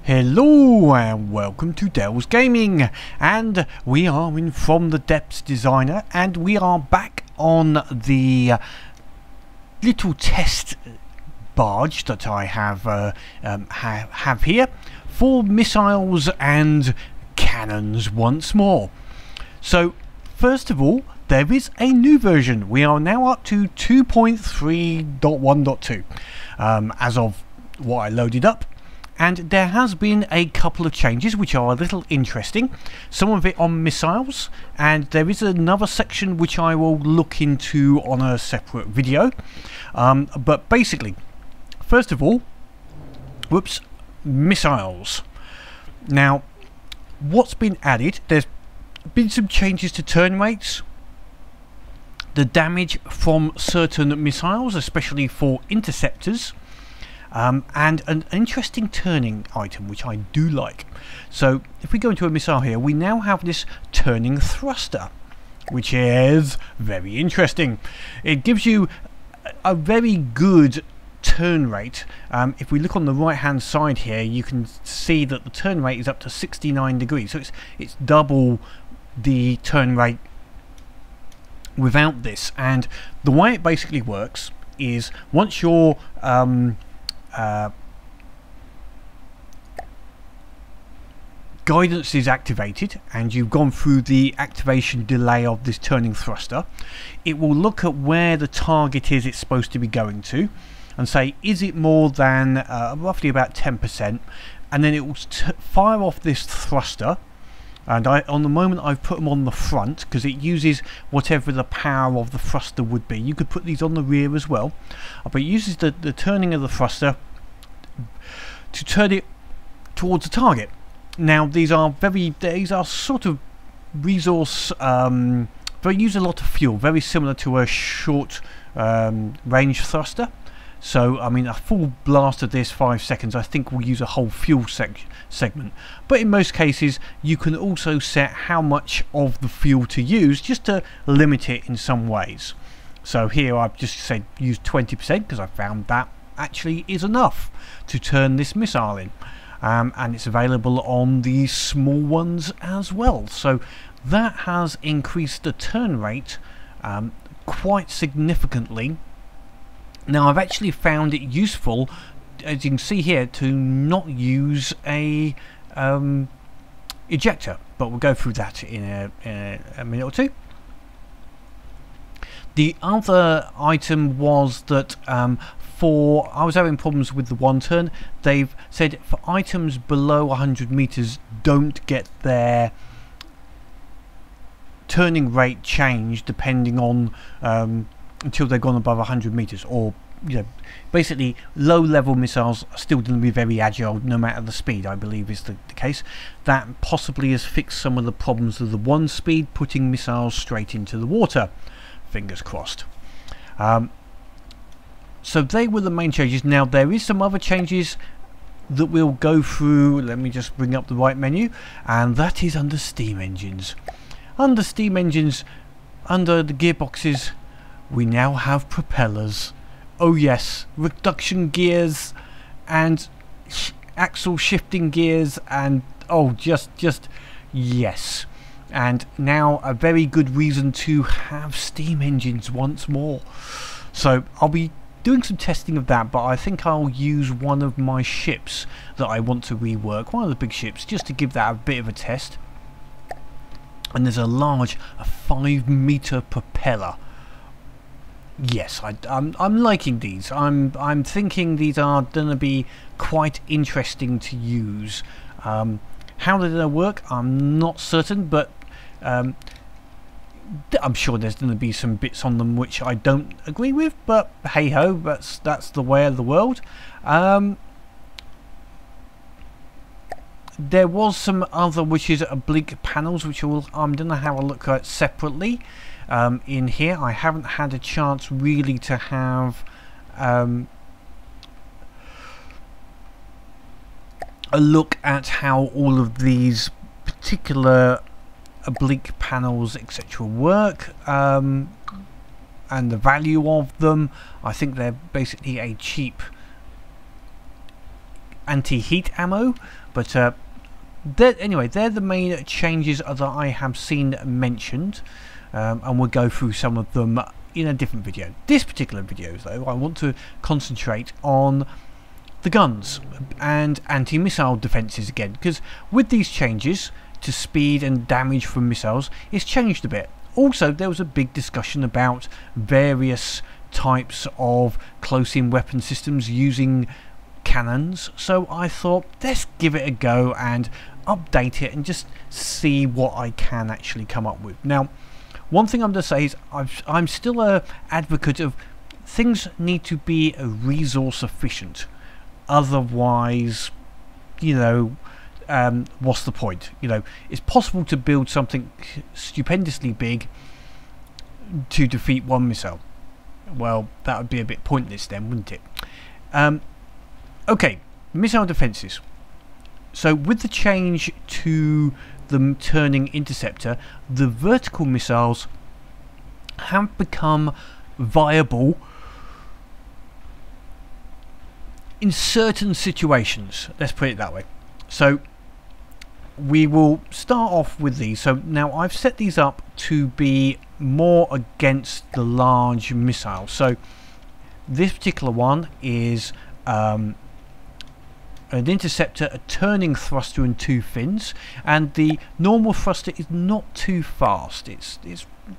Hello and welcome to Dell's Gaming, and we are in From the Depths Designer, and we are back on the little test barge that I have here for missiles and cannons once more. So first of all, there is a new version. We are now up to 2.3.1.2 as of what I loaded up. And there has been a couple of changes which are a little interesting, some of it on missiles, and there is another section which I will look into on a separate video. But basically, first of all, missiles. Now, what's been added, there's been some changes to turn rates, the damage from certain missiles, especially for interceptors, and an interesting turning item which I do like. So if we go into a missile here, we now have this turning thruster, which is very interesting. It gives you a very good turn rate. If we look on the right hand side here, you can see that the turn rate is up to 69 degrees, so it's double the turn rate without this. And the way it basically works is once your guidance is activated and you've gone through the activation delay of this turning thruster, it will look at where the target is it's supposed to be going to and say, is it more than roughly about 10%, and then it will fire off this thruster. And on the moment I've put them on the front because it uses whatever the power of the thruster would be. You could put these on the rear as well, but it uses the turning of the thruster to turn it towards the target. Now these are sort of resource, they use a lot of fuel, very similar to a short range thruster. So I mean, a full blast of this 5 seconds I think will use a whole fuel segment, but in most cases you can also set how much of the fuel to use just to limit it in some ways. So here I've just said use 20% because I found that actually is enough to turn this missile in, and it's available on the small ones as well. So that has increased the turn rate quite significantly. Now I've actually found it useful, as you can see here, to not use a ejector, but we'll go through that in a minute or two. The other item was that I was having problems with the one turn. They've said for items below 100 meters don't get their turning rate changed depending on until they've gone above 100 meters, or basically low level missiles are still going to be very agile no matter the speed, I believe is the case. That possibly has fixed some of the problems of the one speed, putting missiles straight into the water. Fingers crossed. So they were the main changes. Now there is some other changes that we'll go through. Let me just bring up the right menu, and that is under steam engines. Under steam engines, under the gearboxes, we now have propellers. Oh yes, reduction gears and axle shifting gears, and oh just yes. And now a very good reason to have steam engines once more. So I'll be doing some testing of that, but I think I'll use one of my ships that I want to rework, one of the big ships, just to give that a bit of a test. And there's a 5-meter propeller. Yes, I'm liking these. I'm thinking these are going to be quite interesting to use. How they're going to work, I'm not certain, but I'm sure there's going to be some bits on them which I don't agree with. But hey ho, that's the way of the world. There was some other which is oblique panels which I'm going to have a look at separately. In here I haven't had a chance really to have a look at how all of these particular oblique panels etc work, and the value of them. I think they're basically a cheap anti-heat ammo, but anyway, they're the main changes that I have seen mentioned, and we'll go through some of them in a different video. This particular video, though, I want to concentrate on the guns and anti-missile defences again, because with these changes to speed and damage from missiles, it's changed a bit. Also, there was a big discussion about various types of close-in weapon systems using cannons, so I thought let's give it a go and update it and just see what I can actually come up with. Now, one thing I'm going to say is I'm still an advocate of things need to be resource efficient. Otherwise, you know, what's the point? You know, it's possible to build something stupendously big to defeat one missile. Well, that would be a bit pointless then, wouldn't it? Okay, missile defences. So with the change to the turning interceptor, the vertical missiles have become viable in certain situations, let's put it that way. So we will start off with these. So now I've set these up to be more against the large missiles. So this particular one is an interceptor, a turning thruster and 2 fins, and the normal thruster is not too fast. It's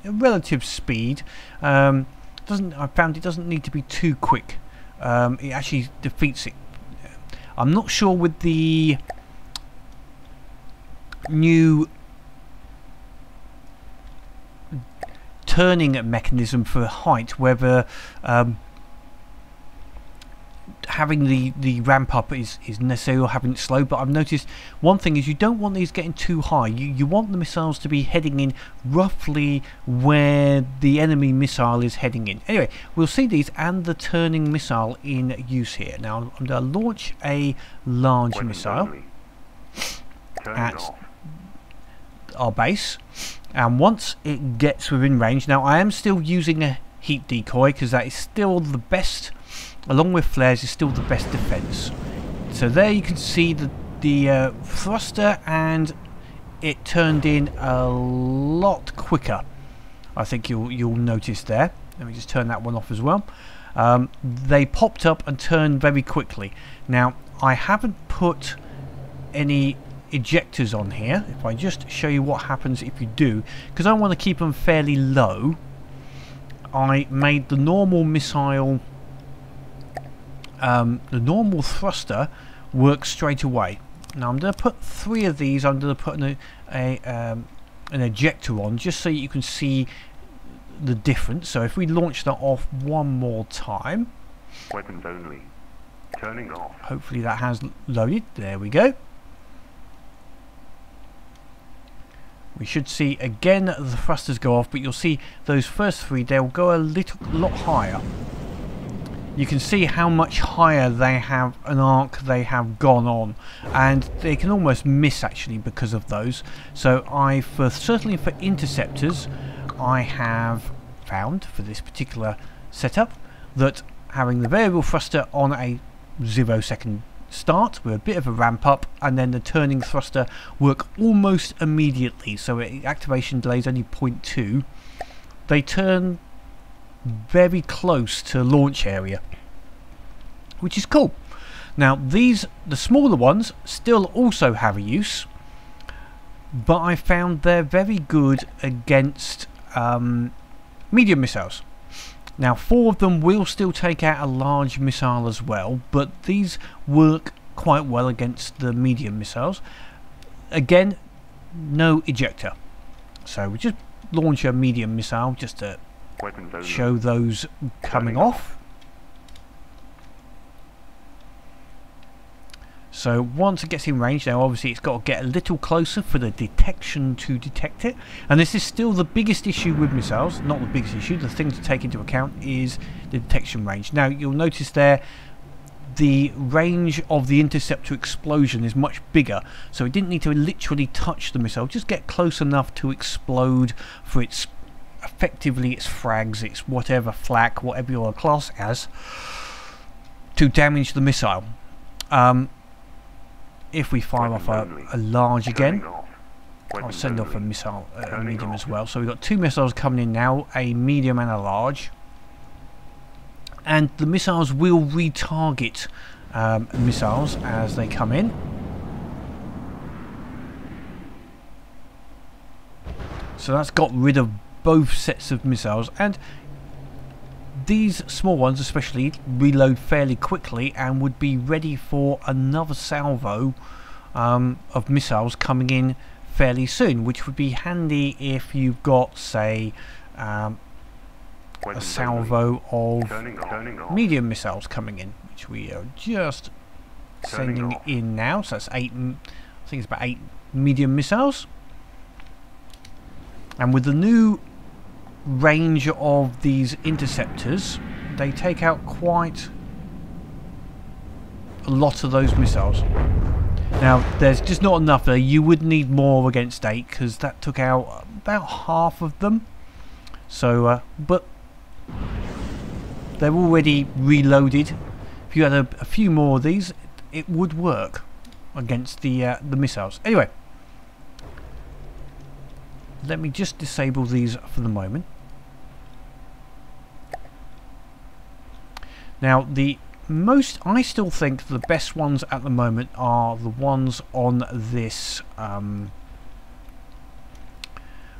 a relative speed. I found it doesn't need to be too quick. It actually defeats it. I'm not sure with the new turning mechanism for height whether having the ramp up is necessary or having it slow, but I've noticed one thing is you don't want these getting too high. You want the missiles to be heading in roughly where the enemy missile is heading in. Anyway, we'll see these and the turning missile in use here. Now I'm going to launch a large missile at our base, and once it gets within range, now I am still using a heat decoy because that is still the best, along with flares, is still the best defense. So there you can see the thruster, and it turned in a lot quicker. I think you'll notice there. Let me just turn that one off as well. They popped up and turned very quickly. Now I haven't put any ejectors on here. If I just show you what happens if you do, because I want to keep them fairly low, I made the normal missile, the normal thruster work straight away. Now I'm going to put 3 of these. I'm going to put an ejector on just so you can see the difference. So if we launch that off one more time, weapons only, turning off. Hopefully that has loaded. There we go. We should see again the thrusters go off, but you'll see those first 3, they'll go a lot higher. You can see how much higher they have, an arc they have gone on, and they can almost miss actually because of those. So certainly for interceptors, I have found for this particular setup that having the variable thruster on a 0-second start with a bit of a ramp up, and then the turning thruster work almost immediately, so activation delay is only 0.2. They turn very close to launch area, which is cool. Now the smaller ones still also have a use, but I found they're very good against medium missiles. Now 4 of them will still take out a large missile as well, but these work quite well against the medium missiles. Again, no ejector, so we just launch a medium missile just to show those coming off. So once it gets in range, now obviously it's got to get a little closer for the detection to detect it, and this is still the biggest issue with missiles. Not the biggest issue, the thing to take into account is the detection range. Now you'll notice there the range of the interceptor explosion is much bigger, so it didn't need to literally touch the missile, just get close enough to explode for its effectively its frags, its whatever flak, whatever your class as, to damage the missile. if we fire off a large again, I'll send off a missile, a medium as well. So we've got 2 missiles coming in now, a medium and a large. And the missiles will retarget missiles as they come in. So that's got rid of both sets of missiles, and these small ones especially reload fairly quickly and would be ready for another salvo of missiles coming in fairly soon, which would be handy if you've got, say, a salvo of medium missiles coming in, which we are just sending in now. So that's 8, I think it's about 8 medium missiles. And with the new range of these interceptors, they take out quite a lot of those missiles. Now, there's just not enough there. You would need more against 8, because that took out about half of them. So, but they're already reloaded. If you had a few more of these, it would work against the missiles. Anyway, let me just disable these for the moment. Now, I still think the best ones at the moment are the ones on this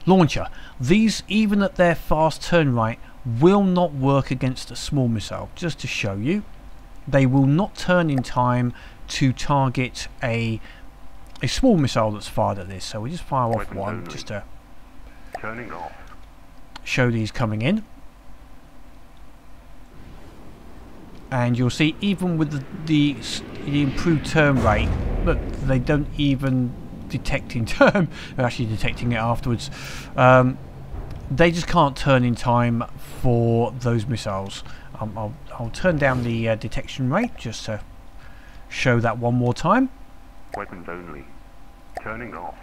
launcher. These, even at their fast turn rate, will not work against a small missile. Just to show you, they will not turn in time to target a small missile that's fired at this. So we just fire off one just to show these coming in. And you'll see, even with the improved turn rate, look, they don't even detect in turn. They're actually detecting it afterwards. They just can't turn in time for those missiles. I'll turn down the detection rate just to show that one more time. Weapons only. Turning off.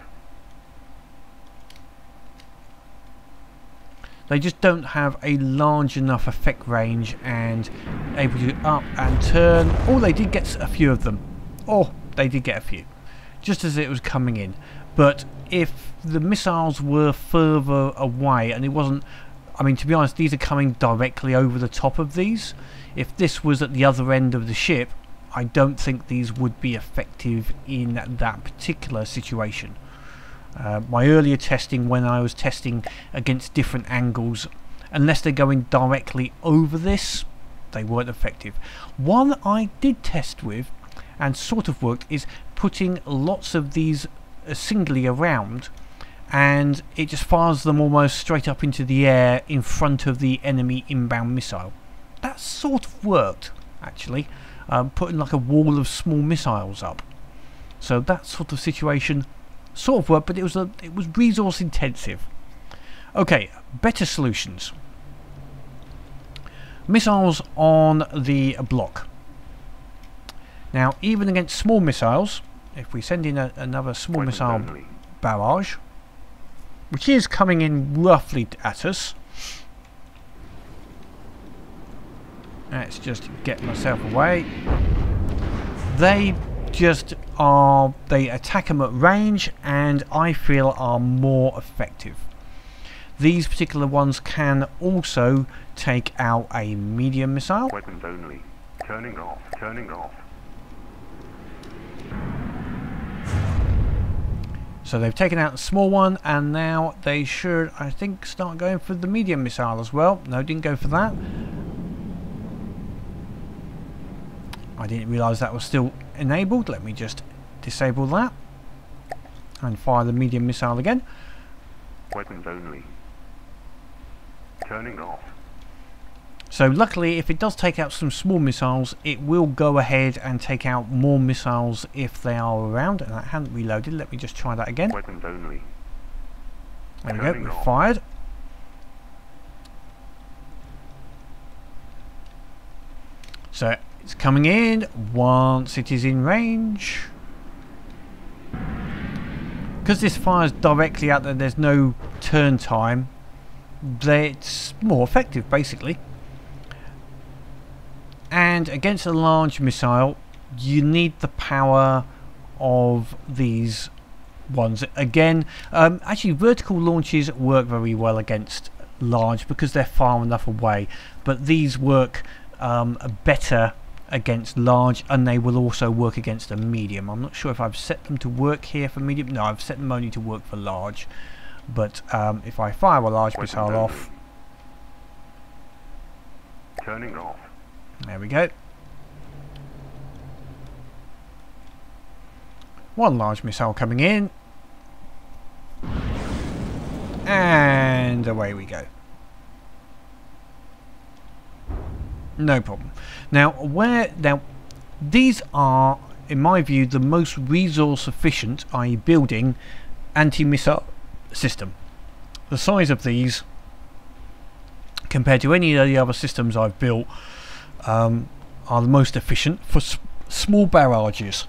They just don't have a large enough effect range and able to up and turn. Oh, they did get a few of them. Oh, they did get a few, just as it was coming in. But if the missiles were further away, and it wasn't, I mean, to be honest, these are coming directly over the top of these. If this was at the other end of the ship, I don't think these would be effective in that particular situation. My earlier testing, when I was testing against different angles, unless they're going directly over this, they weren't effective. One I did test with and sort of worked is putting lots of these singly around, and it just fires them almost straight up into the air in front of the enemy inbound missile. That sort of worked, actually, putting like a wall of small missiles up. So that sort of situation sort of worked, but it was resource intensive. Okay, better solutions. Missiles on the block. Now, even against small missiles, if we send in another small missile barrage, which is coming in roughly at us. Let's just get myself away. They just are, they attack them at range, and I feel are more effective. These particular ones can also take out a medium missile. Weapons only. Turning off. Turning off. So they've taken out the small one, and now they should, I think, start going for the medium missile as well. No, didn't go for that. I didn't realise that was still enabled. Let me just disable that and fire the medium missile again. Weapons only. Turning off. So luckily, if it does take out some small missiles, it will go ahead and take out more missiles if they are around. And that hadn't reloaded. Let me just try that again. Weapons only. There we go, we've fired. So it's coming in once it is in range. Because this fires directly out there, there's no turn time. It's more effective, basically. And against a large missile, you need the power of these ones. Again, actually vertical launches work very well against large because they're far enough away, but these work better against large, and they will also work against a medium. I'm not sure if I've set them to work here for medium. No, I've set them only to work for large, but if I fire a large missile off, turning off. There we go. One large missile coming in, and away we go. No problem. Now these are, in my view, the most resource efficient, i.e. building, anti-missile system. The size of these compared to any of the other systems I've built are the most efficient for small barrages.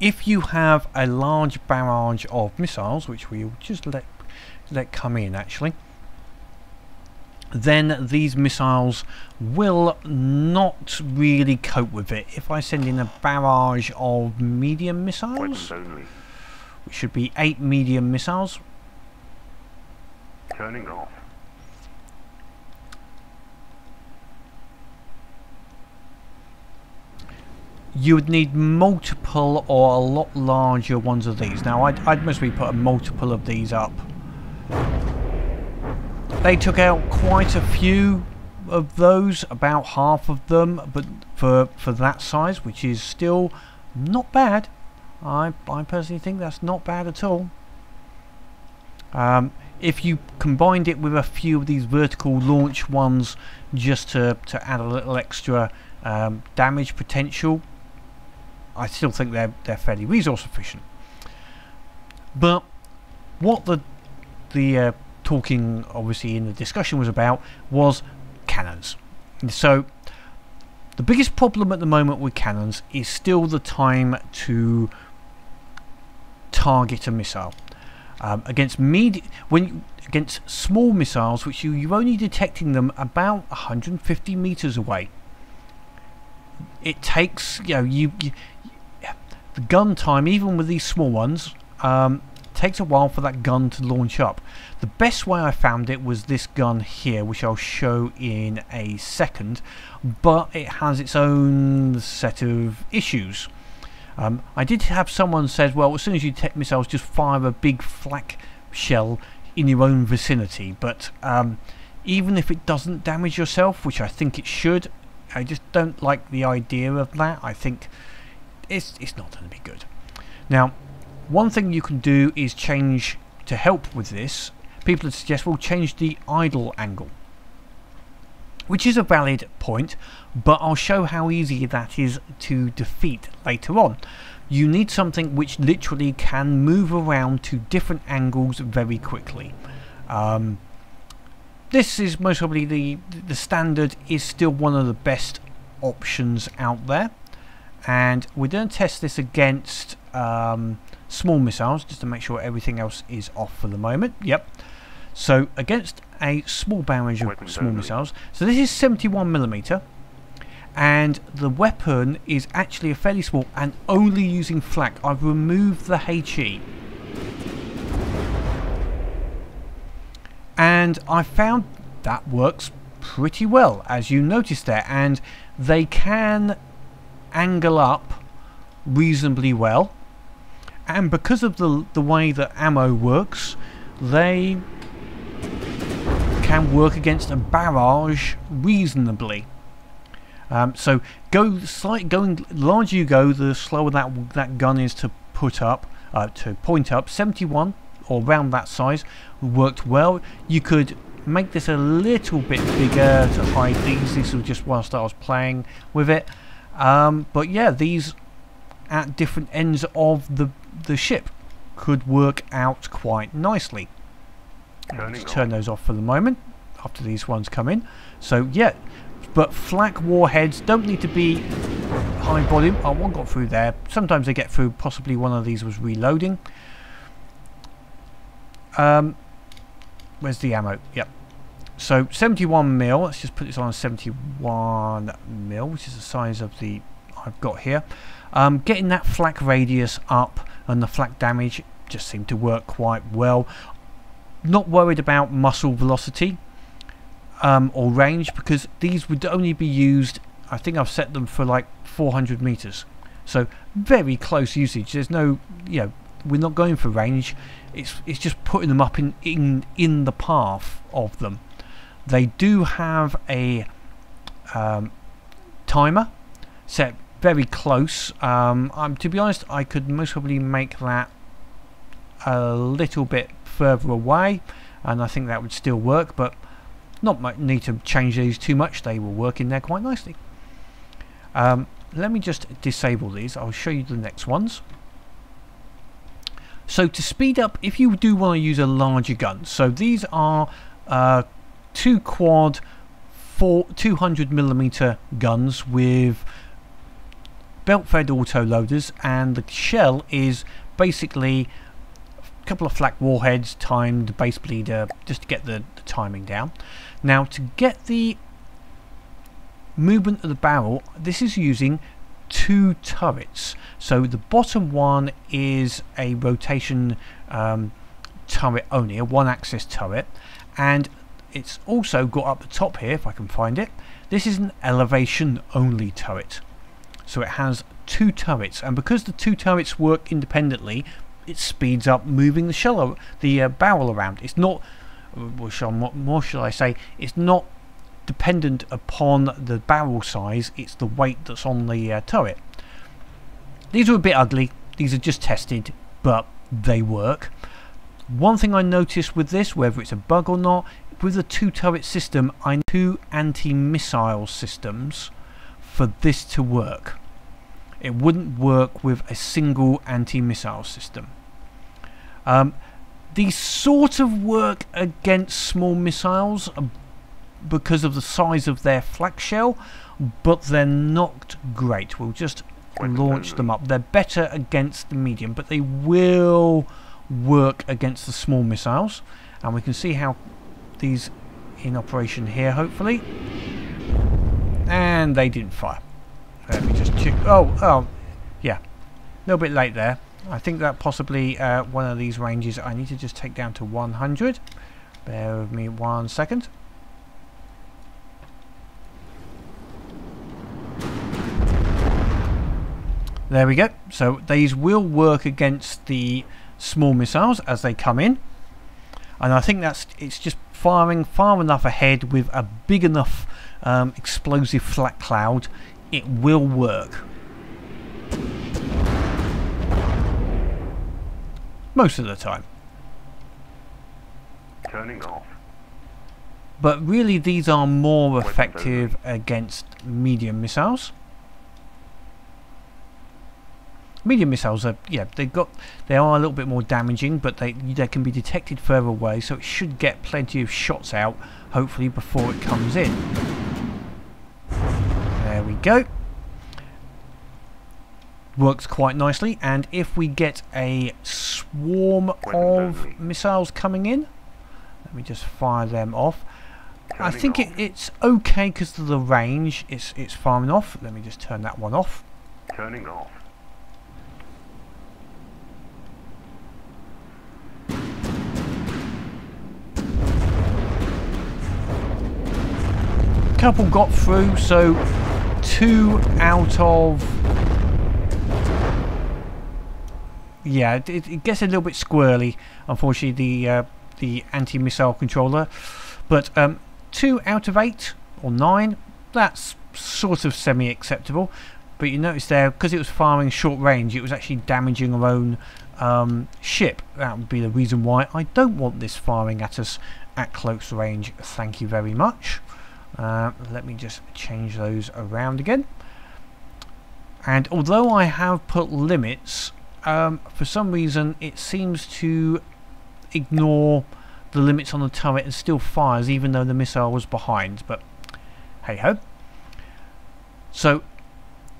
If you have a large barrage of missiles, which we'll just let come in actually, then these missiles will not really cope with it. If I send in a barrage of medium missiles, which should be 8 medium missiles, turning off. you would need multiple or a lot larger ones of these. Now I'd mostly put a multiple of these up. They took out quite a few of those, about half of them, but for that size, which is still not bad. I personally think that's not bad at all. If you combined it with a few of these vertical launch ones just to add a little extra damage potential, I still think they're fairly resource efficient. But what the talking obviously in the discussion was about was cannons. So the biggest problem at the moment with cannons is still the time to target a missile. Against small missiles, which you're only detecting them about 150 meters away. It takes, the gun time, even with these small ones, takes a while for that gun to launch up. The best way I found it was this gun here, which I'll show in a second, but it has its own set of issues. I did have someone said, well, as soon as you detect missiles, just fire a big flak shell in your own vicinity. But even if it doesn't damage yourself, which I think it should, I just don't like the idea of that. I think it's not going to be good. Now, one thing you can do is change, to help with this, people suggest, well, change the idle angle, which is a valid point, but I'll show how easy that is to defeat later on. You need something which literally can move around to different angles very quickly. This is most probably the standard is still one of the best options out there, and we're going to test this against small missiles just to make sure everything else is off for the moment. Yep. So against a small barrage of small missiles. So this is 71mm, and the weapon is actually a fairly small and only using flak. I've removed the HE, and I found that works pretty well, as you noticed there, and they can angle up reasonably well, and because of the way that ammo works, they can work against a barrage reasonably. So going larger you go, the slower that gun is to put up, to point up. 71 or around that size worked well. You could make this a little bit bigger to hide these. This was just whilst I was playing with it. But yeah, these at different ends of the ship could work out quite nicely. Let's turn those off for the moment after these ones come in. So yeah, but flak warheads don't need to be high volume. Oh, one got through there. Sometimes they get through. Possibly one of these was reloading. Where's the ammo? Yep. So 71mm. Let's just put this on 71mm, which is the size of the I've got here. Getting that flak radius up and the flak damage just seemed to work quite well. Not worried about muzzle velocity or range, because these would only be used, I think I've set them for like 400 meters, so very close usage. There's no, you know, we're not going for range. It's just putting them up in the path of them. They do have a timer set very close. To be honest, I could most probably make that a little bit further away, and I think that would still work, but not much need to change these too much. They will work in there quite nicely. Let me just disable these. I'll show you the next ones. So to speed up, if you do want to use a larger gun, so these are 2 quad 200mm guns with belt-fed autoloaders, and the shell is basically a couple of flak warheads timed base bleeder, just to get the timing down. Now, to get the movement of the barrel, this is using 2 turrets. So the bottom one is a rotation turret only, a 1-axis turret, and it's also got up the top here, if I can find it, this is an elevation only turret. So it has 2 turrets, and because the 2 turrets work independently, it speeds up moving the shell, the barrel around. It's not, what more should I say, it's not dependent upon the barrel size, it's the weight that's on the turret. These are a bit ugly, these are just tested, but they work. One thing I noticed with this, whether it's a bug or not, with the 2 turret system, I need 2 anti-missile systems for this to work. It wouldn't work with a single anti-missile system. These sort of work against small missiles because of the size of their flak shell, but they're not great. We'll just launch them up. They're better against the medium, but they will work against the small missiles, and we can see how these in operation here, hopefully. And they didn't fire. Let me just check. Oh yeah, a little bit late there. I think that possibly one of these ranges I need to just take down to 100. Bear with me 1 second. There we go. So these will work against the small missiles as they come in, and I think it's just firing far enough ahead with a big enough explosive flak cloud. It will work most of the time. Turning off. But really, these are more effective against medium missiles. Medium missiles are, yeah, they are a little bit more damaging, but they can be detected further away, so it should get plenty of shots out, hopefully, before it comes in. There we go. Works quite nicely, and if we get a swarm of missiles coming in, let me just fire them off. I think it's okay because of the range. It's firing off. Let me just turn that one off. Turning off. Couple got through, so 2 out of, yeah, it gets a little bit squirrely, unfortunately, the anti-missile controller, but 2 out of 8 or 9, that's sort of semi-acceptable. But you notice there, because it was firing short range, it was actually damaging our own ship. That would be the reason why I don't want this firing at us at close range. Thank you very much. Let me just change those around again. And although I have put limits, for some reason it seems to ignore the limits on the turret and still fires even though the missile was behind, but hey ho. So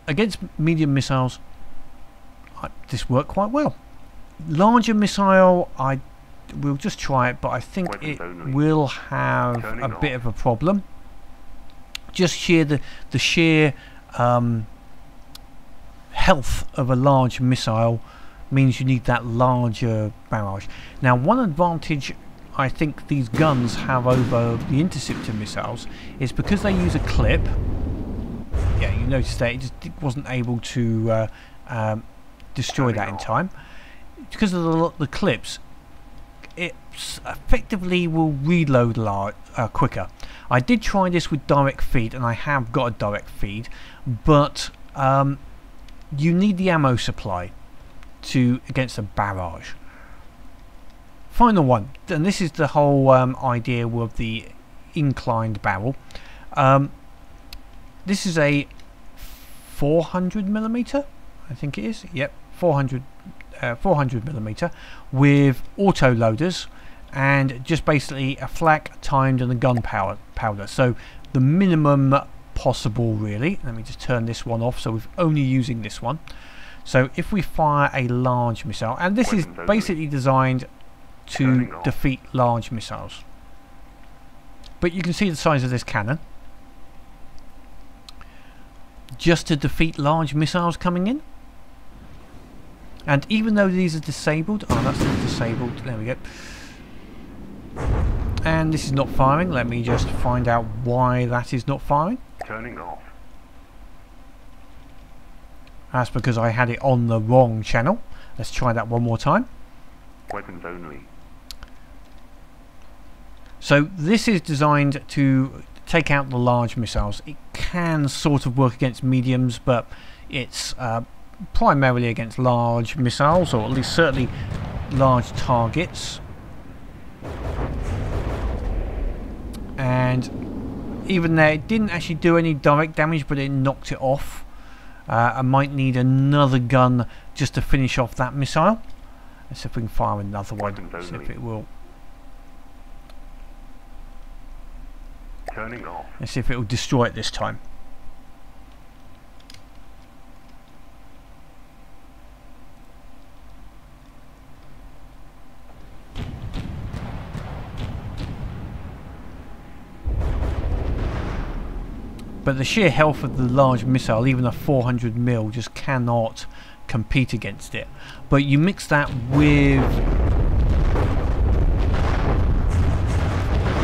against medium missiles, this worked quite well. Larger missile, I will just try it, but I think it will have a bit of a problem. Just the sheer health of a large missile means you need that larger barrage. Now, one advantage I think these guns have over the interceptor missiles is because they use a clip. Yeah, you notice that it just wasn't able to destroy that in time. Because of the clips, it effectively will reload quicker. I did try this with direct feed, and I have got a direct feed, but you need the ammo supply against a barrage. Final one, and this is the whole idea with the inclined barrel. This is a 400mm, I think it is. Yep, 400mm with auto loaders and just basically a flak timed and a gunpowder. So the minimum possible, really. Let me just turn this one off, so we're only using this one. So if we fire a large missile, and this is basically designed to defeat large missiles, but you can see the size of this cannon, just to defeat large missiles coming in. And even though these are disabled, oh, that's not disabled, there we go, and this is not firing. Let me just find out why that is not firing. Turning off. That's because I had it on the wrong channel. Let's try that one more time. Weapons only. So this is designed to take out the large missiles. It can sort of work against mediums, but it's primarily against large missiles, or at least certainly large targets. And even there, it didn't actually do any direct damage, but it knocked it off. I might need another gun just to finish off that missile. Let's see if we can fire another one. See if it will. Turning off. Let's see if it will destroy it this time. But the sheer health of the large missile, even a 400mm, just cannot compete against it. But you mix that with...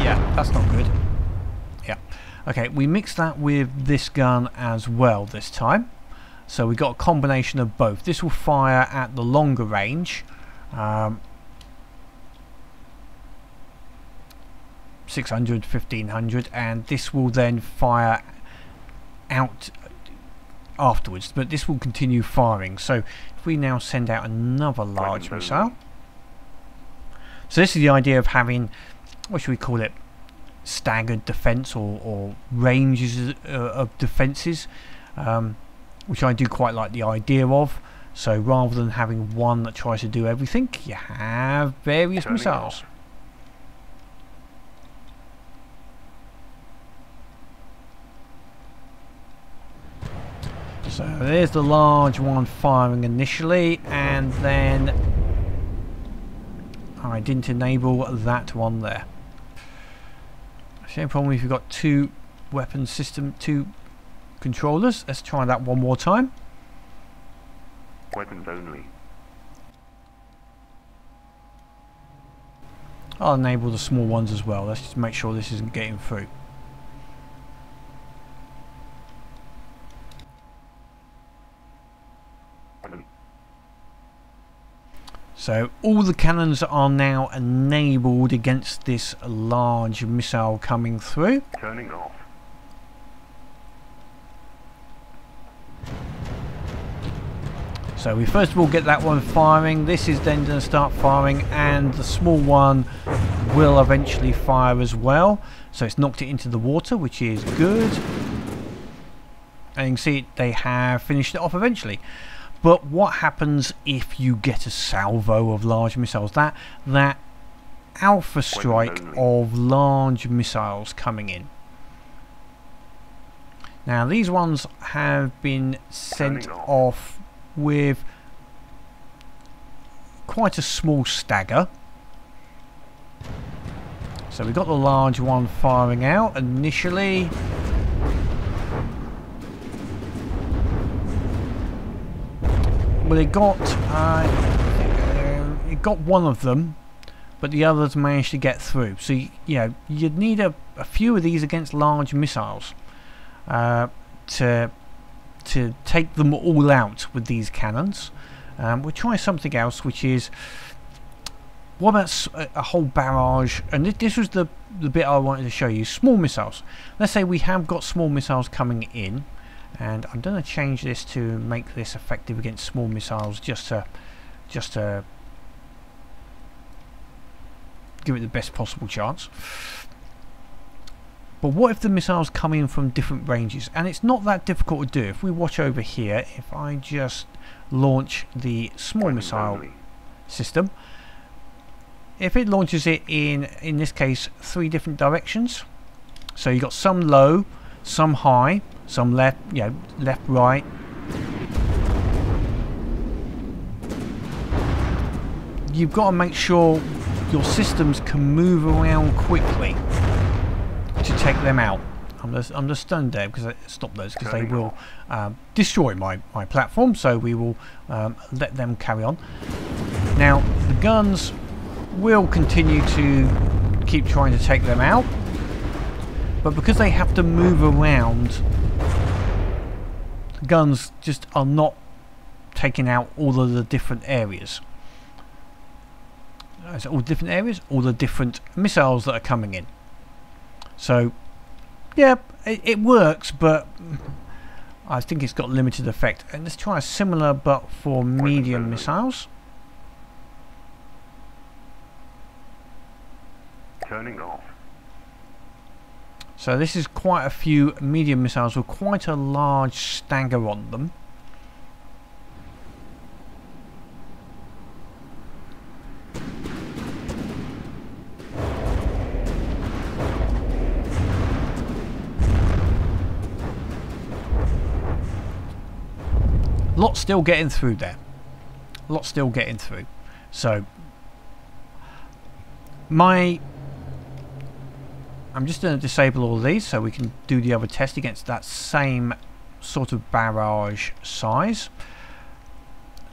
yeah, that's not good. Yeah. Okay, we mix that with this gun as well this time. So we got a combination of both. This will fire at the longer range. 600, 1500, and this will then fire out afterwards, but this will continue firing. So if we now send out another large missile, so this is the idea of having, what should we call it, staggered defense, or ranges of defenses, which I do quite like the idea of. So rather than having one that tries to do everything, you have various missiles. So there's the large one firing initially, and then I didn't enable that one there. Same problem if you've got two weapon system, two controllers. Let's try that one more time. Weapons only. I'll enable the small ones as well. Let's just make sure this isn't getting through. So all the cannons are now enabled against this large missile coming through. Turning off. So we first of all get that one firing. This is then going to start firing, and the small one will eventually fire as well. So it's knocked it into the water, which is good. And you can see they have finished it off eventually. But what happens if you get a salvo of large missiles? That alpha strike of large missiles coming in. Now these ones have been sent off with quite a small stagger. So we've got the large one firing out initially. Well, it got one of them, but the others managed to get through. So you'd need a few of these against large missiles to take them all out with these cannons. We'll try something else, which is, what about a whole barrage? And this was the bit I wanted to show you. Small missiles. Let's say we have got small missiles coming in, and I'm going to change this to make this effective against small missiles, just to give it the best possible chance. But what if the missiles come in from different ranges? And it's not that difficult to do. If we watch over here, if I just launch the small missile system, if it launches it in this case 3 different directions, so you've got some low, some high, some left, left, right. You've got to make sure your systems can move around quickly to take them out. I'm just stunned there because I stopped those, because they will destroy my platform, so we will let them carry on. Now the guns will continue to keep trying to take them out, but because they have to move around, the guns just are not taking out all of the different areas. Is it all different areas? All the different missiles that are coming in. So yeah, it works, but I think it's got limited effect. And let's try a similar but for medium missiles. Turning off. So this is quite a few medium missiles with quite a large stagger on them. Lot still getting through there. Lot still getting through. So I'm just going to disable all of these so we can do the other test against that same sort of barrage size.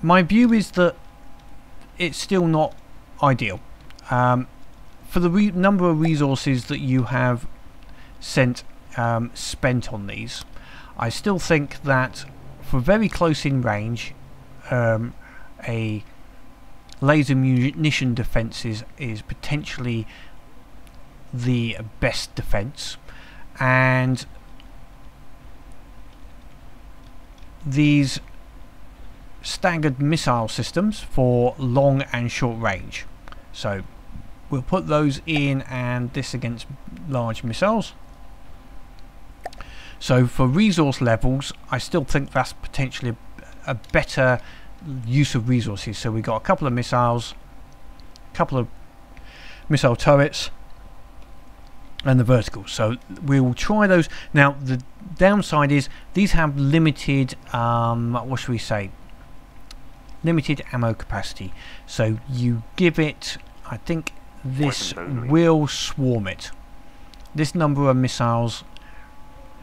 My view is that it's still not ideal. For the number of resources that you have spent on these, I still think that for very close in range, a laser munition defense is potentially the best defense, and these staggered missile systems for long and short range. So we'll put those in, and this against large missiles. So for resource levels, I still think that's potentially a better use of resources. So we've got a couple of missiles, a couple of missile turrets, and the vertical. So we will try those. Now the downside is these have limited what should we say, limited ammo capacity. So you give it, I think this will swarm it, this number of missiles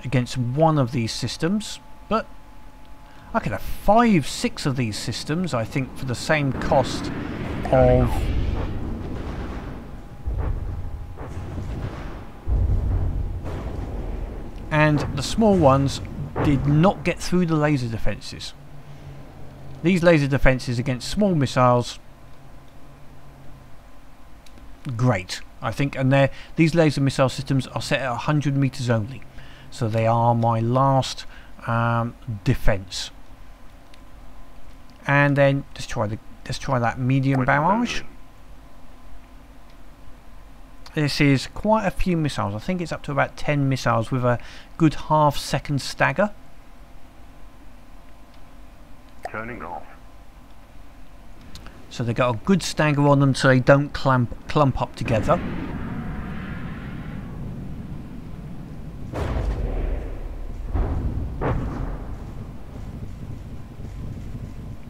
against one of these systems, but I could have 5, 6 of these systems, I think, for the same cost of and the small ones did not get through the laser defenses. These laser defenses against small missiles, great, I think, and these laser missile systems are set at 100 meters only, so they are my last defense. And then let's try that medium barrage. This is quite a few missiles. I think it's up to about 10 missiles with a good half-second stagger. Turning off. So they got a good stagger on them, so they don't clump up together.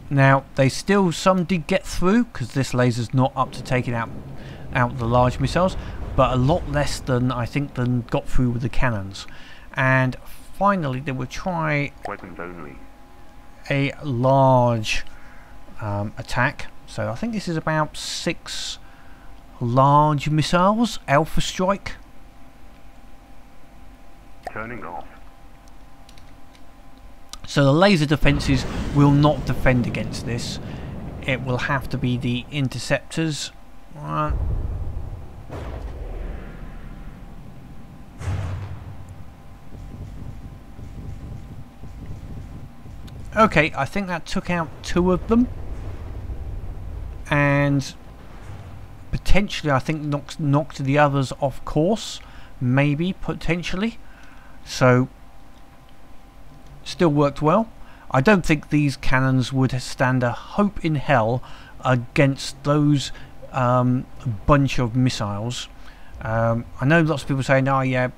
Now some did get through, because this laser's not up to taking out the large missiles, but a lot less than I think than got through with the cannons. And finally they will try weapons only. a large attack. So I think this is about 6 large missiles. Alpha Strike. Turning off. So the laser defences will not defend against this. It will have to be the interceptors. Okay, I think that took out 2 of them, and potentially I think knocked the others off course, maybe, potentially. So still worked well. I don't think these cannons would stand a hope in hell against those bunch of missiles. I know lots of people saying, oh yeah,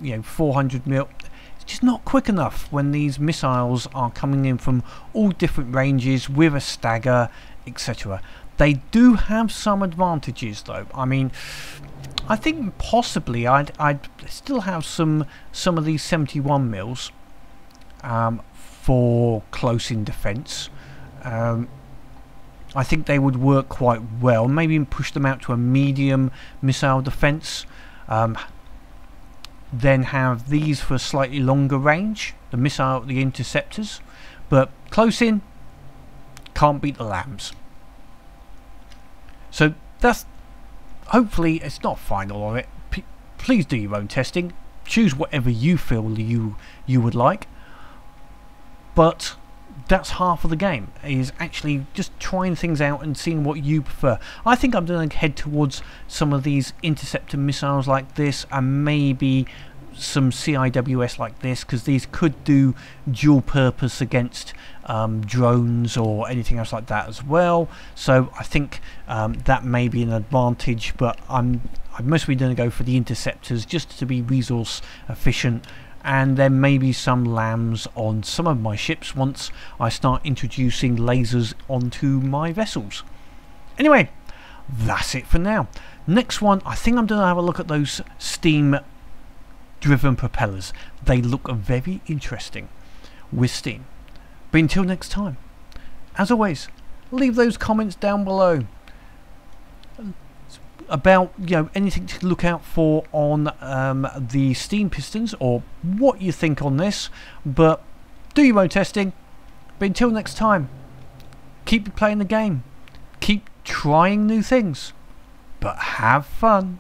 you know, 400 mil. It's just not quick enough when these missiles are coming in from all different ranges with a stagger, etc. They do have some advantages though. I mean, I think possibly I'd still have some of these 71 mils for close-in defence. I think they would work quite well. Maybe push them out to a medium missile defence. Then have these for a slightly longer range, the interceptors. But close-in, can't beat the lambs. So that's, hopefully it's not final of it. Please do your own testing. Choose whatever you feel you would like. But that's half of the game, is actually just trying things out and seeing what you prefer. I think I'm going to head towards some of these interceptor missiles like this, and maybe some CIWS like this, because these could do dual purpose against drones or anything else like that as well. So I think that may be an advantage, but I'm mostly going to go for the interceptors just to be resource efficient. And then maybe some lambs on some of my ships once I start introducing lasers onto my vessels. Anyway, that's it for now. Next one, I think I'm going to have a look at those steam driven propellers. They look very interesting with steam. But until next time, as always, leave those comments down below about, you know, anything to look out for on the steam pistons, or what you think on this. But do your own testing. But until next time, keep playing the game, keep trying new things, but have fun.